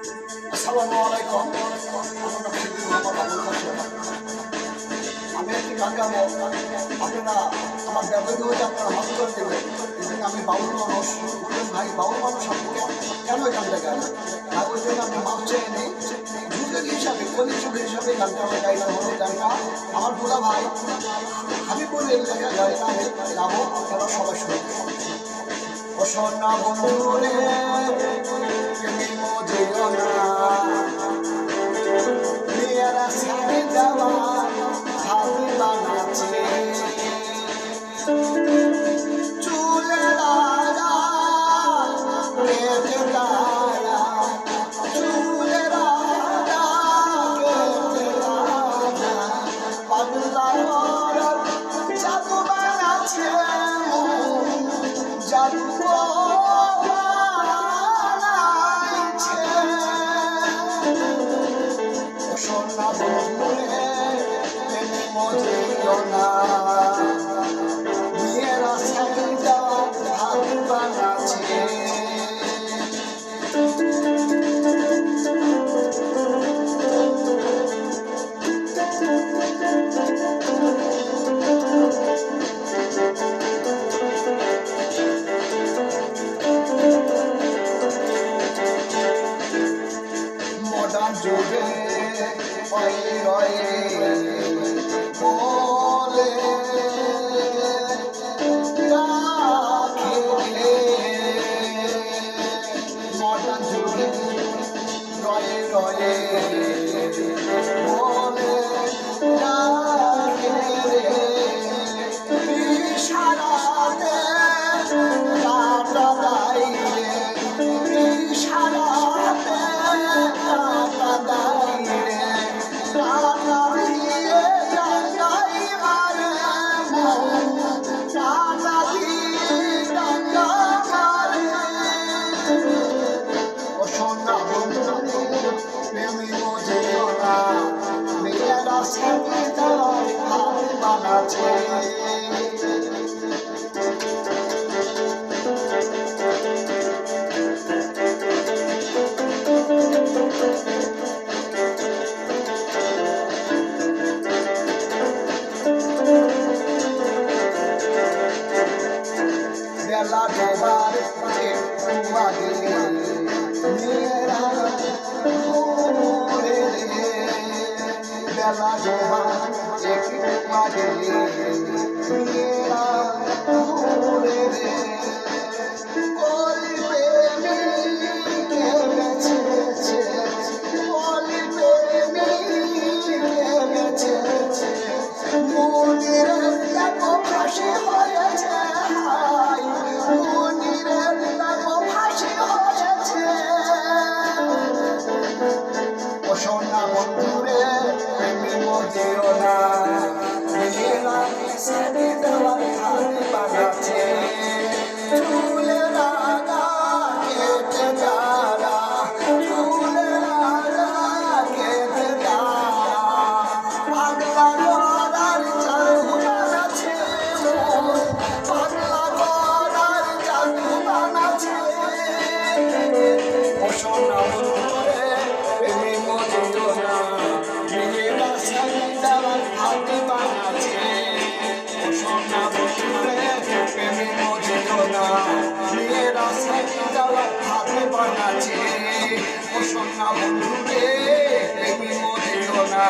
আসসালামু আলাইকুম। আমার নাম শিল্পী মোহাম্মদ আবুল কাশেম। আমি একটি গান গাবো, আপনারা আমার ব্যবহৃত হয়ে আপনারা মাফ করে দেবেন। আমি বাউল মানুষ, বলবেন ভাই বাউল মানুষ আপনি কেন এই গানটা গান? আর ওই জন্য আমি মাফ চেয়ে নিই। যুগের হিসাবে কলিযুগ হিসাবে গানটা আমার গাইলাম হলো গানটা আমার দুলা ভাই হাবিবুলের লেখা গানটা আমি গাবো, আপনারা সবাই শুনবেন। ও সোনা বন্ধু রে তুমি মজিও না মেয়েরা ছেড়ে যাওয়া হাবি বানাচ্ছে চুলে রাজা কেটে রাজা চুলে রাজা কেটে রাজা পাগলা করার জাদু বানাচ্ছে জাদু সোনা বন্ধুরে তুমি মজিও না মেয়েরা ছেড়ে যাওয়া হাত বানাচ্ছে মডার্ন যুগে বলে মডার্ন যুগে রয়ে রয়ে বলে সারাতে কাটা দাইলে সারাতে কাটা দাইলে কাটা দিয়ে ডাঙ্গাই মারে কাটা দিয়ে ডাঙ্গা মারে ও সোনা বন্ধু প্রেমী বোঝেও না মেয়েরা ছেড়ে যাওয়া হাত বানাচ্ছে বেলা ডোবার একটু আগে মেয়েরা ঘুরে বেলা ডোবার একটু আগে মেয়েরা ঘুরে ফাঁসি হয়েছে ও সোনা বন্ধুরে প্রেমী মজিও না মেয়েরা ছেড়ে দেওয়ার হাত বানাচ্ছে চুলে রাগা কেটে যারা চুলে রাগা কেটে যারা পাগলা করার জাদু বানাচ্ছে পাগলা করার জাদু বানাচ্ছে ও সোনা বন্ধুরে প্রেমী মজিও না মেয়েরা ছেড়ে দেওয়ার হাত বানাচ্ছে ও সোনা বন্ধুরে প্রেমী মজিও না মেয়েরা ছেড়ে দেওয়ার হাত বানাচ্ছে ও সোনা বন্ধুরে প্রেমী মজিও না